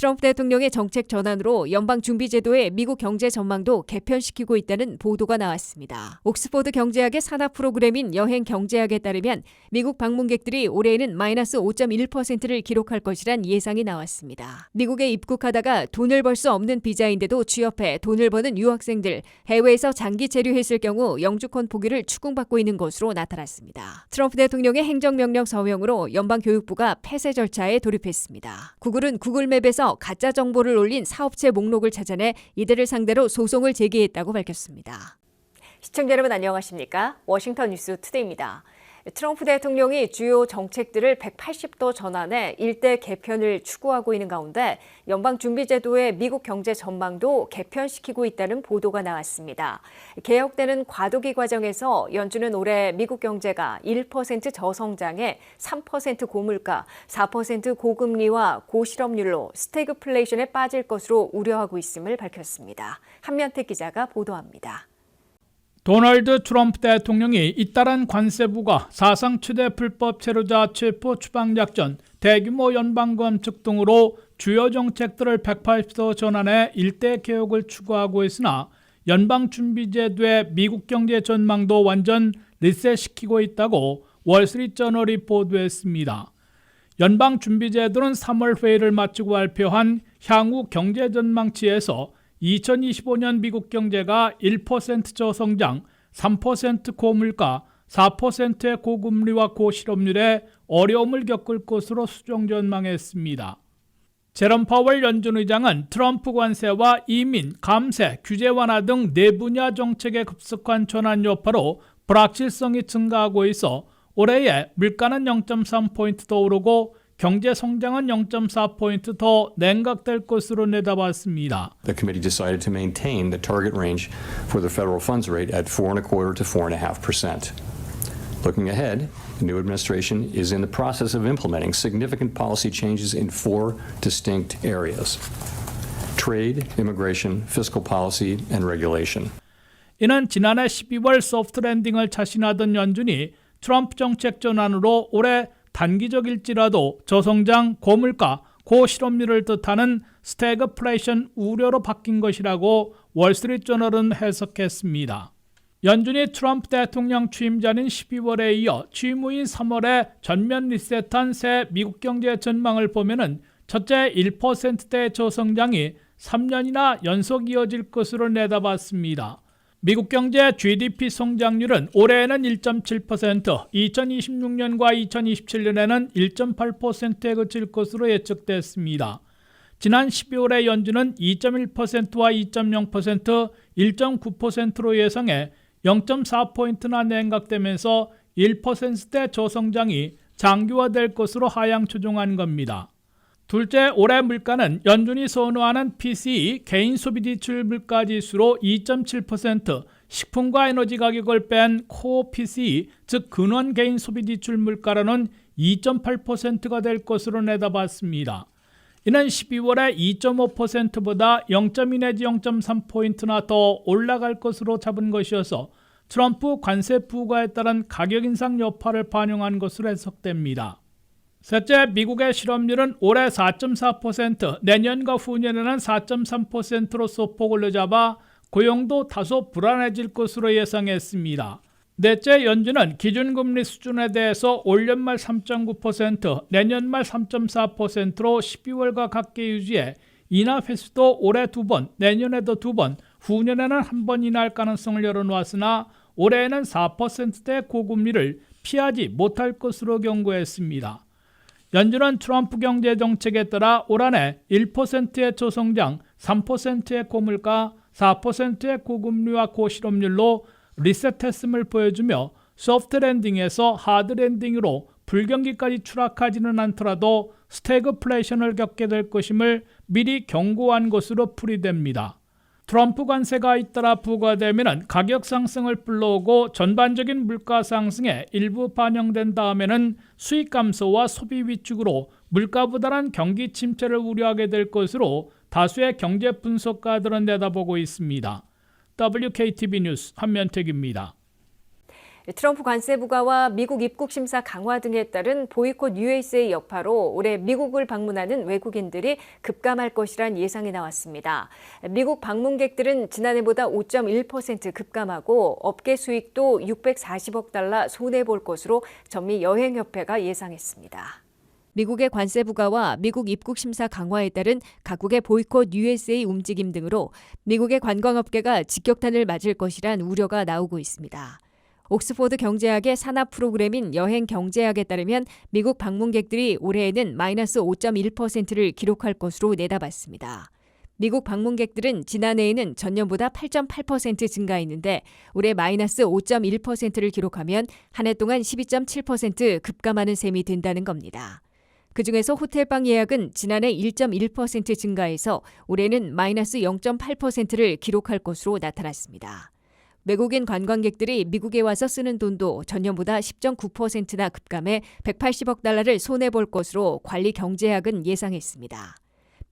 트럼프 대통령의 정책 전환으로 연방준비제도의 미국 경제 전망도 개편시키고 있다는 보도가 나왔습니다. 옥스퍼드 경제학의 산하 프로그램인 여행경제학에 따르면 미국 방문객들이 올해에는 마이너스 5.1%를 기록할 것이란 예상이 나왔습니다. 미국에 입국하다가 돈을 벌 수 없는 비자인데도 취업해 돈을 버는 유학생들, 해외에서 장기 체류했을 경우 영주권 포기를 추궁받고 있는 것으로 나타났습니다. 트럼프 대통령의 행정명령 서명으로 연방교육부가 폐쇄 절차에 돌입했습니다. 구글은 구글맵에서 가짜 정보를 올린 사업체 목록을 찾아내 이들을 상대로 소송을 제기했다고 밝혔습니다. 시청자 여러분 안녕하십니까? 워싱턴 뉴스 투데이입니다. 트럼프 대통령이 주요 정책들을 180도 전환해 일대 개편을 추구하고 있는 가운데 연방준비제도의 미국 경제 전망도 개편시키고 있다는 보도가 나왔습니다. 개혁되는 과도기 과정에서 연준은 올해 미국 경제가 1% 저성장에 3% 고물가, 4% 고금리와 고실업률로 스태그플레이션에 빠질 것으로 우려하고 있음을 밝혔습니다. 한면택 기자가 보도합니다. 도널드 트럼프 대통령이 잇따른 관세부과 사상 최대 불법 체류자 체포 추방작전, 대규모 연방검측 등으로 주요 정책들을 180도 전환해 일대 개혁을 추구하고 있으나 연방준비제도의 미국 경제 전망도 완전 리셋시키고 있다고 월스트리트저널이 보도했습니다. 연방준비제도는 3월 회의를 마치고 발표한 향후 경제 전망치에서 2025년 미국 경제가 1% 저성장, 3% 고물가, 4%의 고금리와 고실업률에 어려움을 겪을 것으로 수정 전망했습니다. 제롬 파월 연준 의장은 트럼프 관세와 이민, 감세, 규제 완화 등 네 분야 정책의 급속한 전환 여파로 불확실성이 증가하고 있어 올해에 물가는 0.3포인트 더 오르고 경제 성장은 0.4포인트 더 냉각될 것으로 내다봤습니다. The committee decided to maintain the target range for the federal funds rate at 4.25% to 4.5%. Looking ahead, the new administration is in the process of implementing significant policy changes in four distinct areas: trade, immigration, fiscal policy, and regulation. 이는 지난해 12월 소프트 랜딩을 자신하던 연준이 트럼프 정책 전환으로 올해 단기적일지라도 저성장, 고물가, 고실업률을 뜻하는 스태그플레이션 우려로 바뀐 것이라고 월스트리트저널은 해석했습니다. 연준이 트럼프 대통령 취임 전인 12월에 이어 취임 후인 3월에 전면 리셋한 새 미국 경제 전망을 보면은 첫째 1%대 저성장이 3년이나 연속 이어질 것으로 내다봤습니다. 미국 경제 GDP 성장률은 올해에는 1.7%, 2026년과 2027년에는 1.8%에 그칠 것으로 예측됐습니다. 지난 12월에 연준은 2.1%와 2.0%, 1.9%로 예상해 0.4포인트나 냉각되면서 1%대 저성장이 장기화될 것으로 하향 조정한 겁니다. 둘째, 올해 물가는 연준이 선호하는 PCE 개인 소비 지출 물가 지수로 2.7%, 식품과 에너지 가격을 뺀 코어 PCE, 즉 근원 개인 소비 지출 물가로는 2.8%가 될 것으로 내다봤습니다. 이는 12월에 2.5%보다 0.2 내지 0.3포인트나 더 올라갈 것으로 잡은 것이어서 트럼프 관세 부과에 따른 가격 인상 여파를 반영한 것으로 해석됩니다. 셋째, 미국의 실업률은 올해 4.4%, 내년과 후년에는 4.3%로 소폭 올려잡아 고용도 다소 불안해질 것으로 예상했습니다. 넷째, 연준은 기준금리 수준에 대해서 올 연말 3.9%, 내년 말 3.4%로 12월과 같게 유지해 인하 횟수도 올해 2번, 내년에도 2번, 후년에는 1번 인하할 가능성을 열어놓았으나 올해에는 4%대 고금리를 피하지 못할 것으로 경고했습니다. 연준은 트럼프 경제정책에 따라 올 한해 1%의 초성장, 3%의 고물가, 4%의 고금리와 고실업률로 리셋했음을 보여주며 소프트 랜딩에서 하드 랜딩으로 불경기까지 추락하지는 않더라도 스태그플레이션을 겪게 될 것임을 미리 경고한 것으로 풀이됩니다. 트럼프 관세가 잇따라 부과되면 가격 상승을 불러오고 전반적인 물가 상승에 일부 반영된 다음에는 수익 감소와 소비 위축으로 물가보다는 경기 침체를 우려하게 될 것으로 다수의 경제 분석가들은 내다보고 있습니다. WKTV 뉴스 한면택입니다. 트럼프 관세 부과와 미국 입국 심사 강화 등에 따른 보이콧 USA 여파로 올해 미국을 방문하는 외국인들이 급감할 것이란 예상이 나왔습니다. 미국 방문객들은 지난해보다 5.1% 급감하고 업계 수익도 640억 달러 손해볼 것으로 전미여행협회가 예상했습니다. 미국의 관세 부과와 미국 입국 심사 강화에 따른 각국의 보이콧 USA 움직임 등으로 미국의 관광업계가 직격탄을 맞을 것이란 우려가 나오고 있습니다. 옥스포드 경제학의 산하 프로그램인 여행 경제학에 따르면 미국 방문객들이 올해에는 마이너스 5.1%를 기록할 것으로 내다봤습니다. 미국 방문객들은 지난해에는 전년보다 8.8% 증가했는데 올해 마이너스 5.1%를 기록하면 한 해 동안 12.7% 급감하는 셈이 된다는 겁니다. 그중에서 호텔방 예약은 지난해 1.1% 증가해서 올해는 마이너스 0.8%를 기록할 것으로 나타났습니다. 외국인 관광객들이 미국에 와서 쓰는 돈도 전년보다 10.9%나 급감해 180억 달러를 손해볼 것으로 관리 경제학은 예상했습니다.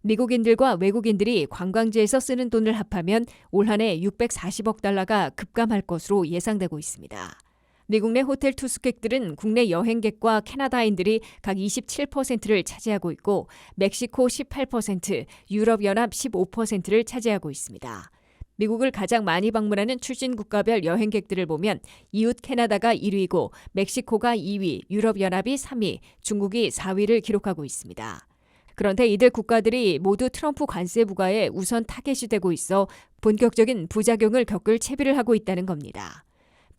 미국인들과 외국인들이 관광지에서 쓰는 돈을 합하면 올 한 해 640억 달러가 급감할 것으로 예상되고 있습니다. 미국 내 호텔 투숙객들은 국내 여행객과 캐나다인들이 각 27%를 차지하고 있고 멕시코 18%, 유럽연합 15%를 차지하고 있습니다. 미국을 가장 많이 방문하는 출신 국가별 여행객들을 보면 이웃 캐나다가 1위고 멕시코가 2위, 유럽연합이 3위, 중국이 4위를 기록하고 있습니다. 그런데 이들 국가들이 모두 트럼프 관세 부과에 우선 타겟이 되고 있어 본격적인 부작용을 겪을 채비를 하고 있다는 겁니다.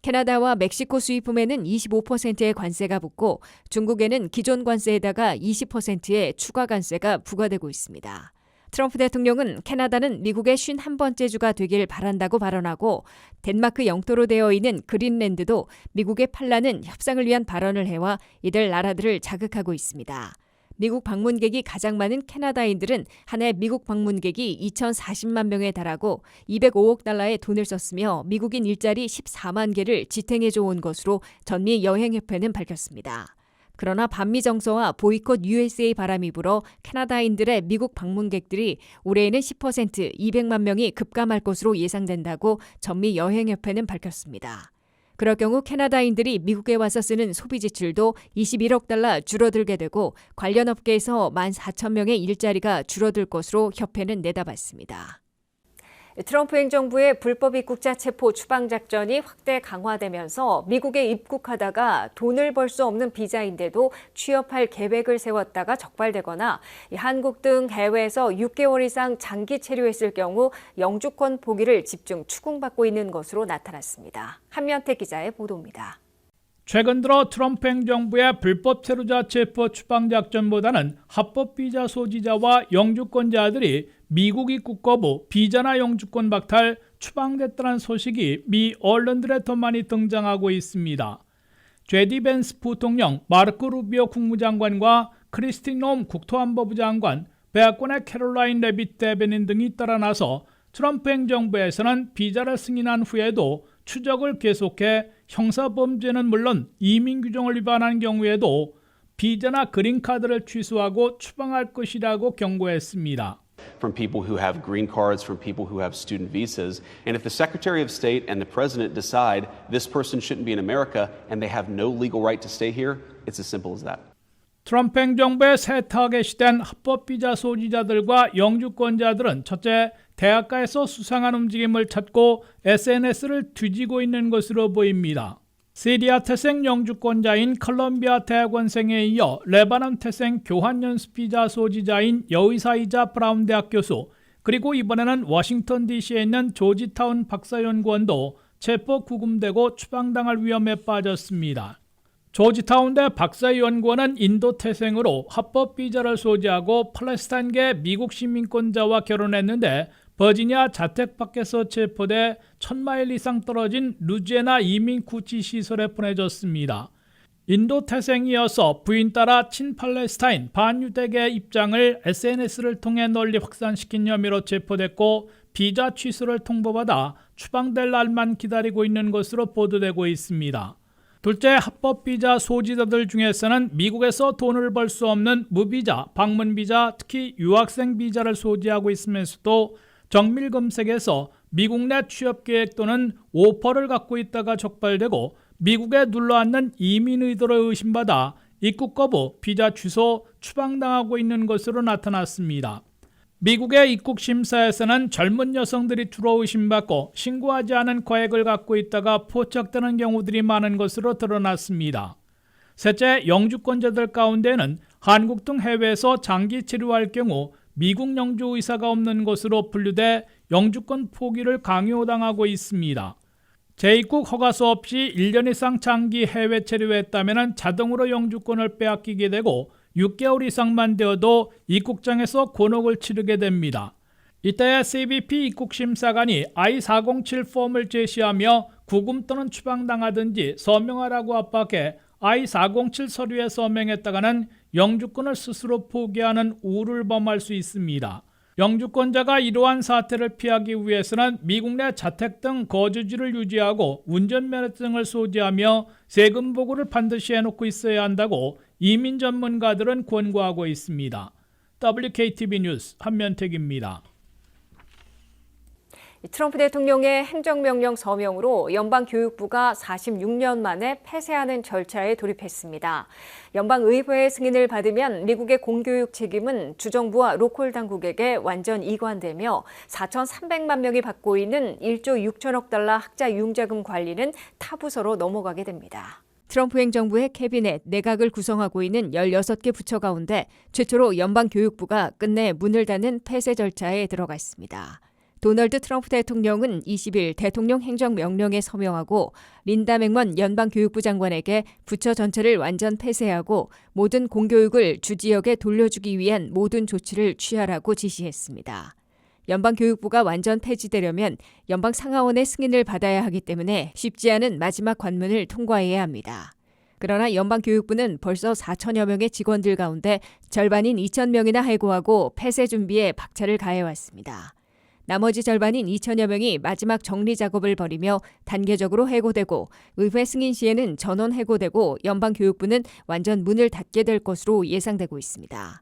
캐나다와 멕시코 수입품에는 25%의 관세가 붙고 중국에는 기존 관세에다가 20%의 추가 관세가 부과되고 있습니다. 트럼프 대통령은 캐나다는 미국의 51번째 주가 되길 바란다고 발언하고 덴마크 영토로 되어 있는 그린랜드도 미국에 팔라는 협상을 위한 발언을 해와 이들 나라들을 자극하고 있습니다. 미국 방문객이 가장 많은 캐나다인들은 한 해 미국 방문객이 2,040만 명에 달하고 205억 달러의 돈을 썼으며 미국인 일자리 14만 개를 지탱해줘 온 것으로 전미여행협회는 밝혔습니다. 그러나 반미 정서와 보이콧 USA 바람이 불어 캐나다인들의 미국 방문객들이 올해에는 10% 200만 명이 급감할 것으로 예상된다고 전미여행협회는 밝혔습니다. 그럴 경우 캐나다인들이 미국에 와서 쓰는 소비 지출도 21억 달러 줄어들게 되고 관련 업계에서 14,000명의 일자리가 줄어들 것으로 협회는 내다봤습니다. 트럼프 행정부의 불법 입국자 체포 추방 작전이 확대 강화되면서 미국에 입국하다가 돈을 벌 수 없는 비자인데도 취업할 계획을 세웠다가 적발되거나 한국 등 해외에서 6개월 이상 장기 체류했을 경우 영주권 포기를 집중 추궁받고 있는 것으로 나타났습니다. 한면택 기자의 보도입니다. 최근 들어 트럼프 행정부의 불법 체류자 체포 추방 작전보다는 합법 비자 소지자와 영주권자들이 미국 입국 거부, 비자나 영주권 박탈, 추방됐다는 소식이 미 언론들에 더 많이 등장하고 있습니다. 제디 벤스 부통령, 마르코 루비오 국무장관과 크리스티 놈 국토안보부 장관, 백악관의 캐롤라인 레빗 대변인 등이 따라 나서 트럼프 행정부에서는 비자를 승인한 후에도 추적을 계속해 형사범죄는 물론 이민 규정을 위반한 경우에도 비자나 그린카드를 취소하고 추방할 것이라고 경고했습니다. From people who have green cards, from people who have student visas. And if the Secretary of State and the President decide this person shouldn't be in America and they have no legal right to stay here, it's as simple as that. 트럼프 행정부의 새 타겟이 된 합법 비자 소지자들과 영주권자들은 첫째, 대학가에서 수상한 움직임을 찾고 SNS를 뒤지고 있는 것으로 보입니다. 시리아 태생 영주권자인 컬럼비아 대학원생에 이어 레바논 태생 교환연수 비자 소지자인 여의사이자 브라운 대학 교수, 그리고 이번에는 워싱턴 DC에 있는 조지타운 박사연구원도 체포 구금되고 추방당할 위험에 빠졌습니다. 조지타운대 박사연구원은 인도 태생으로 합법 비자를 소지하고 팔레스타인계 미국 시민권자와 결혼했는데 버지니아 자택 밖에서 체포돼 1,000마일 이상 떨어진 루지애나 이민 구치 시설에 보내졌습니다. 인도 태생이어서 부인 따라 친팔레스타인 반유대계 입장을 SNS를 통해 널리 확산시킨 혐의로 체포됐고 비자 취소를 통보받아 추방될 날만 기다리고 있는 것으로 보도되고 있습니다. 둘째, 합법 비자 소지자들 중에서는 미국에서 돈을 벌 수 없는 무비자, 방문 비자, 특히 유학생 비자를 소지하고 있으면서도 정밀 검색에서 미국 내 취업 계획 또는 오퍼를 갖고 있다가 적발되고 미국에 눌러앉는 이민 의도로 의심받아 입국 거부, 비자 취소, 추방당하고 있는 것으로 나타났습니다. 미국의 입국 심사에서는 젊은 여성들이 주로 의심받고 신고하지 않은 거액을 갖고 있다가 포착되는 경우들이 많은 것으로 드러났습니다. 셋째, 영주권자들 가운데는 한국 등 해외에서 장기 체류할 경우 미국 영주 의사가 없는 것으로 분류돼 영주권 포기를 강요당하고 있습니다. 재입국 허가서 없이 1년 이상 장기 해외 체류했다면 자동으로 영주권을 빼앗기게 되고 6개월 이상만 되어도 입국장에서 곤혹을 치르게 됩니다. 이때 CBP 입국심사관이 I-407 폼을 제시하며 구금 또는 추방당하든지 서명하라고 압박해 I-407 서류에 서명했다가는 영주권을 스스로 포기하는 우를 범할 수 있습니다. 영주권자가 이러한 사태를 피하기 위해서는 미국 내 자택 등 거주지를 유지하고 운전면허증을 소지하며 세금 보고를 반드시 해놓고 있어야 한다고 이민 전문가들은 권고하고 있습니다. WKTV 뉴스 한면택입니다. 트럼프 대통령의 행정명령 서명으로 연방교육부가 46년 만에 폐쇄하는 절차에 돌입했습니다. 연방의회의 승인을 받으면 미국의 공교육 책임은 주정부와 로컬 당국에게 완전 이관되며 4,300만 명이 받고 있는 1조 6천억 달러 학자 융자금 관리는 타 부서로 넘어가게 됩니다. 트럼프 행정부의 캐비넷, 내각을 구성하고 있는 16개 부처 가운데 최초로 연방교육부가 끝내 문을 닫는 폐쇄 절차에 들어갔습니다. 도널드 트럼프 대통령은 20일 대통령 행정명령에 서명하고 린다 맥먼 연방교육부 장관에게 부처 전체를 완전 폐쇄하고 모든 공교육을 주지역에 돌려주기 위한 모든 조치를 취하라고 지시했습니다. 연방교육부가 완전 폐지되려면 연방 상하원의 승인을 받아야 하기 때문에 쉽지 않은 마지막 관문을 통과해야 합니다. 그러나 연방교육부는 벌써 4천여 명의 직원들 가운데 절반인 2,000명이나 해고하고 폐쇄 준비에 박차를 가해왔습니다. 나머지 절반인 2천여 명이 마지막 정리 작업을 벌이며 단계적으로 해고되고 의회 승인 시에는 전원 해고되고 연방교육부는 완전 문을 닫게 될 것으로 예상되고 있습니다.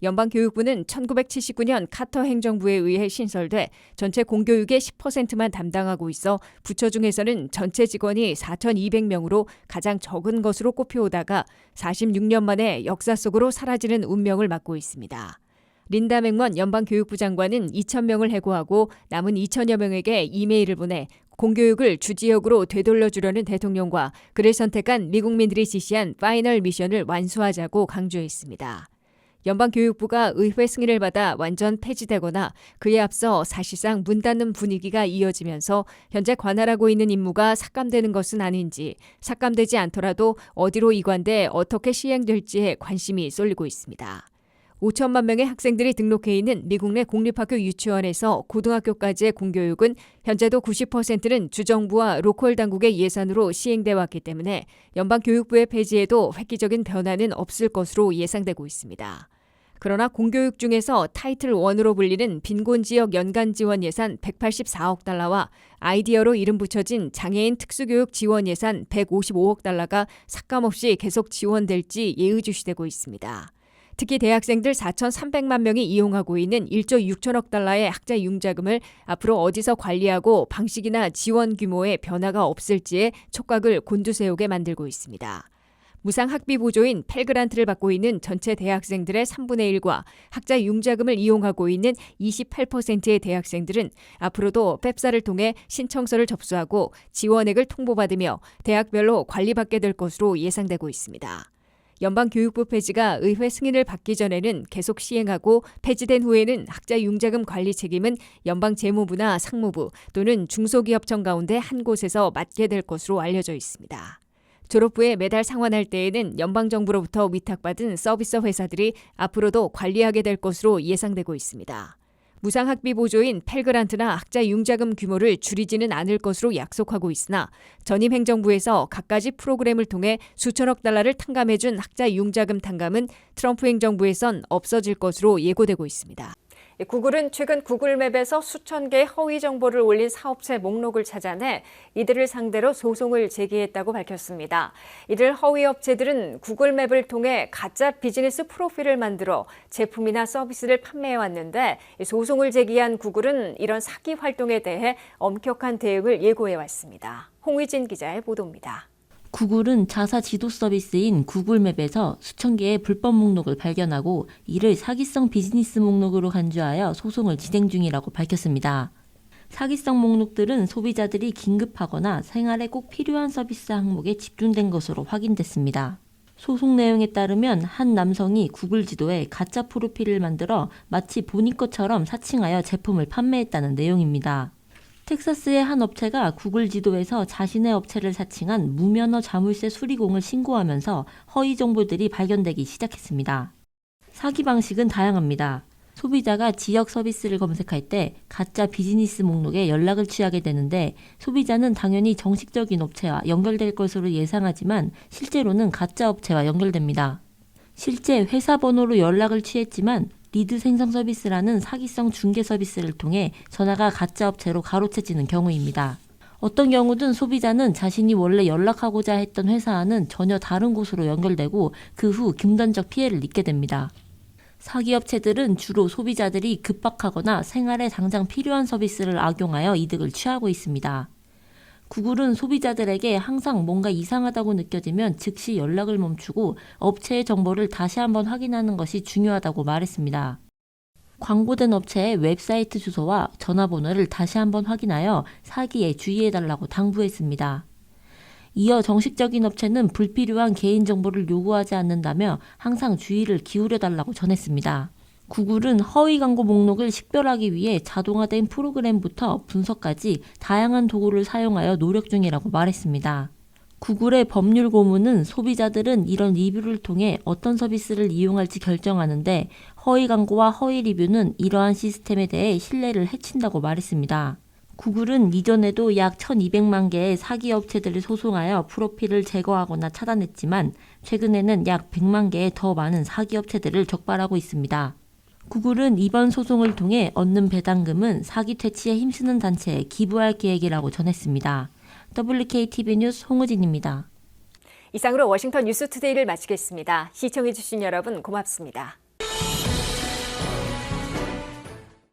연방교육부는 1979년 카터 행정부에 의해 신설돼 전체 공교육의 10%만 담당하고 있어 부처 중에서는 전체 직원이 4,200명으로 가장 적은 것으로 꼽혀오다가 46년 만에 역사 속으로 사라지는 운명을 맞고 있습니다. 린다 맥먼 연방교육부 장관은 2,000명을 해고하고 남은 2천여 명에게 이메일을 보내 공교육을 주지역으로 되돌려주려는 대통령과 그를 선택한 미국민들이 지시한 파이널 미션을 완수하자고 강조했습니다. 연방교육부가 의회 승인을 받아 완전 폐지되거나 그에 앞서 사실상 문 닫는 분위기가 이어지면서 현재 관할하고 있는 임무가 삭감되는 것은 아닌지, 삭감되지 않더라도 어디로 이관돼 어떻게 시행될지에 관심이 쏠리고 있습니다. 5천만 명의 학생들이 등록해 있는 미국 내 공립학교 유치원에서 고등학교까지의 공교육은 현재도 90%는 주정부와 로컬 당국의 예산으로 시행돼 왔기 때문에 연방교육부의 폐지에도 획기적인 변화는 없을 것으로 예상되고 있습니다. 그러나 공교육 중에서 타이틀 1으로 불리는 빈곤지역 연간 지원 예산 184억 달러와 아이디어로 이름 붙여진 장애인 특수교육 지원 예산 155억 달러가 삭감 없이 계속 지원될지 예의주시되고 있습니다. 특히 대학생들 4,300만 명이 이용하고 있는 1조 6천억 달러의 학자 융자금을 앞으로 어디서 관리하고 방식이나 지원 규모에 변화가 없을지에 촉각을 곤두세우게 만들고 있습니다. 무상 학비 보조인 펠그란트를 받고 있는 전체 대학생들의 3분의 1과 학자 융자금을 이용하고 있는 28%의 대학생들은 앞으로도 펩사를 통해 신청서를 접수하고 지원액을 통보받으며 대학별로 관리받게 될 것으로 예상되고 있습니다. 연방교육부 폐지가 의회 승인을 받기 전에는 계속 시행하고 폐지된 후에는 학자 융자금 관리 책임은 연방재무부나 상무부 또는 중소기업청 가운데 한 곳에서 맡게 될 것으로 알려져 있습니다. 졸업 후에 매달 상환할 때에는 연방정부로부터 위탁받은 서비스 회사들이 앞으로도 관리하게 될 것으로 예상되고 있습니다. 무상학비 보조인 펠그란트나 학자 융자금 규모를 줄이지는 않을 것으로 약속하고 있으나 전임 행정부에서 갖가지 프로그램을 통해 수천억 달러를 탕감해준 학자 융자금 탕감은 트럼프 행정부에선 없어질 것으로 예고되고 있습니다. 구글은 최근 구글맵에서 수천 개의 허위 정보를 올린 사업체 목록을 찾아내 이들을 상대로 소송을 제기했다고 밝혔습니다. 이들 허위 업체들은 구글맵을 통해 가짜 비즈니스 프로필을 만들어 제품이나 서비스를 판매해왔는데 소송을 제기한 구글은 이런 사기 활동에 대해 엄격한 대응을 예고해왔습니다. 홍의진 기자의 보도입니다. 구글은 자사 지도 서비스인 구글맵에서 수천 개의 불법 목록을 발견하고 이를 사기성 비즈니스 목록으로 간주하여 소송을 진행 중이라고 밝혔습니다. 사기성 목록들은 소비자들이 긴급하거나 생활에 꼭 필요한 서비스 항목에 집중된 것으로 확인됐습니다. 소송 내용에 따르면 한 남성이 구글 지도에 가짜 프로필을 만들어 마치 본인 것처럼 사칭하여 제품을 판매했다는 내용입니다. 텍사스의 한 업체가 구글 지도에서 자신의 업체를 사칭한 무면허 자물쇠 수리공을 신고하면서 허위 정보들이 발견되기 시작했습니다. 사기 방식은 다양합니다. 소비자가 지역 서비스를 검색할 때 가짜 비즈니스 목록에 연락을 취하게 되는데 소비자는 당연히 정식적인 업체와 연결될 것으로 예상하지만 실제로는 가짜 업체와 연결됩니다. 실제 회사 번호로 연락을 취했지만 리드 생성 서비스라는 사기성 중개 서비스를 통해 전화가 가짜 업체로 가로채지는 경우입니다. 어떤 경우든 소비자는 자신이 원래 연락하고자 했던 회사와는 전혀 다른 곳으로 연결되고 그 후 금전적 피해를 입게 됩니다. 사기 업체들은 주로 소비자들이 급박하거나 생활에 당장 필요한 서비스를 악용하여 이득을 취하고 있습니다. 구글은 소비자들에게 항상 뭔가 이상하다고 느껴지면 즉시 연락을 멈추고 업체의 정보를 다시 한번 확인하는 것이 중요하다고 말했습니다. 광고된 업체의 웹사이트 주소와 전화번호를 다시 한번 확인하여 사기에 주의해달라고 당부했습니다. 이어 정식적인 업체는 불필요한 개인정보를 요구하지 않는다며 항상 주의를 기울여달라고 전했습니다. 구글은 허위 광고 목록을 식별하기 위해 자동화된 프로그램부터 분석까지 다양한 도구를 사용하여 노력 중이라고 말했습니다. 구글의 법률 고문은 소비자들은 이런 리뷰를 통해 어떤 서비스를 이용할지 결정하는데 허위 광고와 허위 리뷰는 이러한 시스템에 대해 신뢰를 해친다고 말했습니다. 구글은 이전에도 약 1,200만 개의 사기 업체들을 소송하여 프로필을 제거하거나 차단했지만 최근에는 약 100만 개의 더 많은 사기 업체들을 적발하고 있습니다. 구글은 이번 소송을 통해 얻는 배당금은 사기 퇴치에 힘쓰는 단체에 기부할 계획이라고 전했습니다. WKTV 뉴스 홍우진입니다. 이상으로 워싱턴 뉴스투데이를 마치겠습니다. 시청해주신 여러분 고맙습니다.